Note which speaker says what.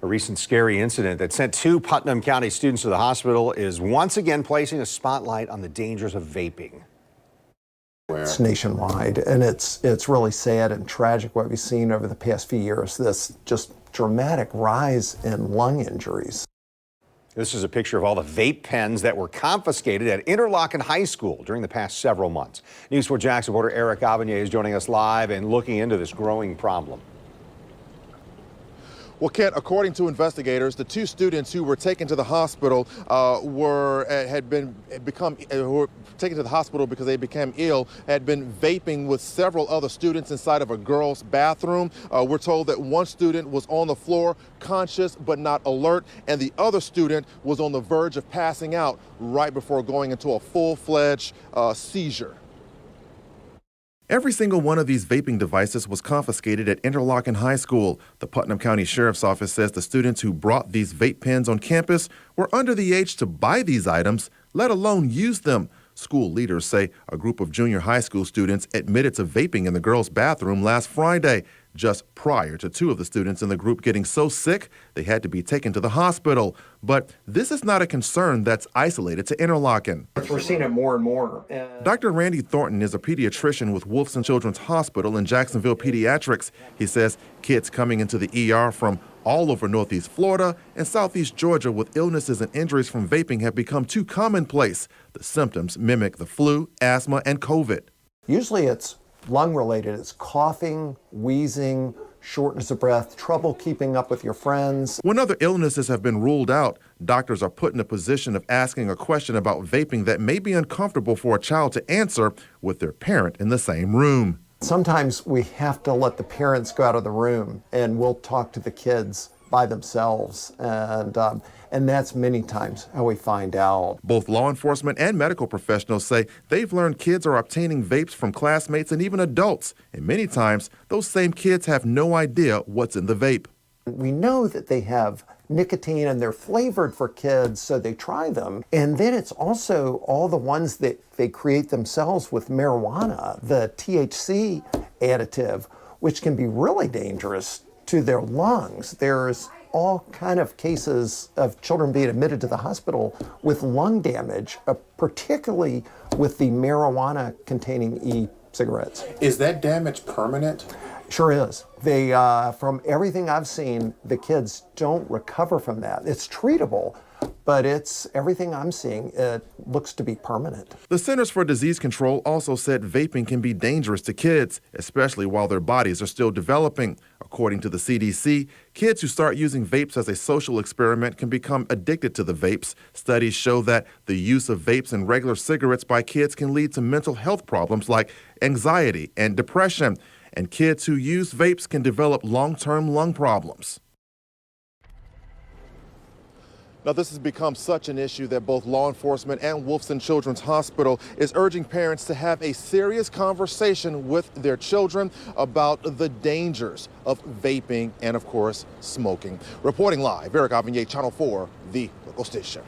Speaker 1: A recent scary incident that sent 2 Putnam County students to the hospital is once again placing a spotlight on the dangers of vaping.
Speaker 2: It's nationwide, and it's really sad and tragic what we've seen over the past few years, this just dramatic rise in lung injuries.
Speaker 1: This is a picture of all the vape pens that were confiscated at Interlachen High School during the past several months. News 4 Jax reporter Eric Avanier is joining us live and looking into this growing problem.
Speaker 3: Well, Kent, according to investigators, the 2 students who were taken to the hospital were taken to the hospital because they became ill, had been vaping with several other students inside of a girls' bathroom. We're told that one student was on the floor, conscious but not alert, and the other student was on the verge of passing out right before going into a full-fledged seizure.
Speaker 4: Every single one of these vaping devices was confiscated at Interlachen High School. The Putnam County Sheriff's Office says the students who brought these vape pens on campus were under the age to buy these items, let alone use them. School leaders say a group of junior high school students admitted to vaping in the girls' bathroom last Friday, just prior to 2 of the students in the group getting so sick they had to be taken to the hospital. But this is not a concern that's isolated to Interlachen.
Speaker 2: We're seeing it more and more.
Speaker 4: Dr. Randy Thornton is a pediatrician with Wolfson Children's Hospital in Jacksonville Pediatrics. He says kids coming into the ER from all over Northeast Florida and Southeast Georgia with illnesses and injuries from vaping have become too commonplace. The symptoms mimic the flu, asthma, and COVID.
Speaker 2: Usually it's lung-related. It's coughing, wheezing, shortness of breath, trouble keeping up with your friends.
Speaker 4: When other illnesses have been ruled out, doctors are put in a position of asking a question about vaping that may be uncomfortable for a child to answer with their parent in the same room.
Speaker 2: Sometimes we have to let the parents go out of the room and we'll talk to the kids by themselves, and that's many times how we find out.
Speaker 4: Both law enforcement and medical professionals say they've learned kids are obtaining vapes from classmates and even adults, and many times those same kids have no idea what's in the vape.
Speaker 2: We know that they have nicotine and they're flavored for kids, so they try them. And then it's also all the ones that they create themselves with marijuana, the THC additive, which can be really dangerous to their lungs. There's all kind of cases of children being admitted to the hospital with lung damage, particularly with the marijuana-containing e-cigarettes.
Speaker 5: Is that damage permanent?
Speaker 2: Sure is. They, from everything I've seen, the kids don't recover from that. It's treatable, but it's everything I'm seeing, it looks to be permanent.
Speaker 4: The Centers for Disease Control also said vaping can be dangerous to kids, especially while their bodies are still developing. According to the CDC, kids who start using vapes as a social experiment can become addicted to the vapes. Studies show that the use of vapes and regular cigarettes by kids can lead to mental health problems like anxiety and depression. And kids who use vapes can develop long-term lung problems.
Speaker 3: Now, this has become such an issue that both law enforcement and Wolfson Children's Hospital is urging parents to have a serious conversation with their children about the dangers of vaping and, of course, smoking. Reporting live, Eric Avanier, Channel 4, the local station.